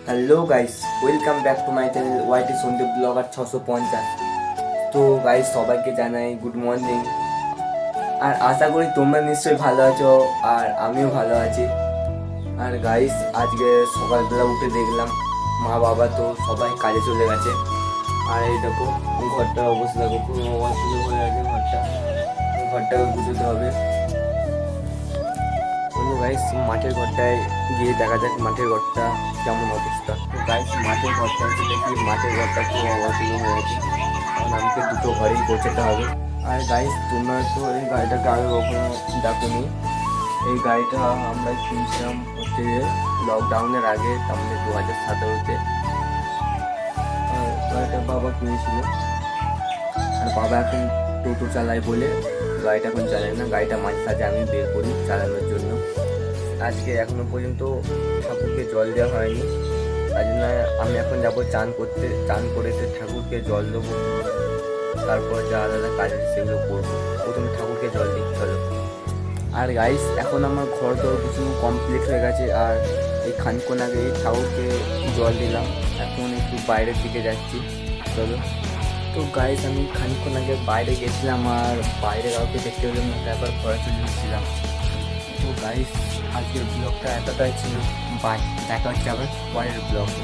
Hello guys, welcome back to my channel YT Sandeep blogger 650। তো guys, সবাইকে জানাই good morning. আর আশা করি তোমরা নিশ্চয়ই ভালো আছো, আর আমিও ভালো আছি। আর গাইস, আজকে সকালবেলা উঠে দেখলাম মা বাবা তো সবাই কাজে চলে গেছে। আর এই দেখো ঘরটার অবস্থা, দেখো পুরো অসুবিধা হয়ে গেছে ঘরটাকে গুছোতে হবে। চলো গাইস, মাঠের ঘরটায় গিয়ে দেখা যাক মাঠের ঘরটা কেমন অবস্থা। তো গাইস, মাঠের ঘরটা এসে দেখি মাঠের ঘরটা পুরো অসুবিধা হয়ে গেছে, কারণ আমাকে দুটো ঘরেই গোছাতে হবে। আর গাইস, তোমরা তো এই গাড়িটাকে আগে কখনো দেখোনি। এই গাড়িটা আমরা কিনছিলাম হচ্ছে লকডাউনের আগে, তার মানে 2017-তে। গাড়িটা বাবা কিনেছিল, আর বাবা এখন টোটো চালায় বলে গাড়িটা এখন চালায় না। গাড়িটা মাঝে সাঝে আমি বের করি চালানোর জন্য। আজকে এখনো পর্যন্ত ঠাকুরকে জল দেওয়া হয়নি, তাই জন্য আমি এখন যাবো চান করতে। চান করে এসে ঠাকুরকে জল দেবো, তারপর যা আলাদা কাজ আছে সেগুলো করবো। প্রথমে ঠাকুরকে জল দিই, চলো। আর গাইস, এখন আমার ঘর দর কিছু কমপ্লিট হয়ে গেছে, আর এই খানিকক্ষণ আগে ঠাকুরকে জল দিলাম। এখন একটু বাইরের দিকে যাচ্ছি, চলো। তো গাইস, আমি খানিকক্ষণ আগে বাইরে গেছিলাম, আর বাইরে কাউকে দেখতে পেলাম না, তারপর ঘরে চলে এসেছিলাম। তো গাইস, আজকের ব্লগটা এতটাই ছিল। বাই, দেখা হচ্ছে আবার পরের ব্লগে।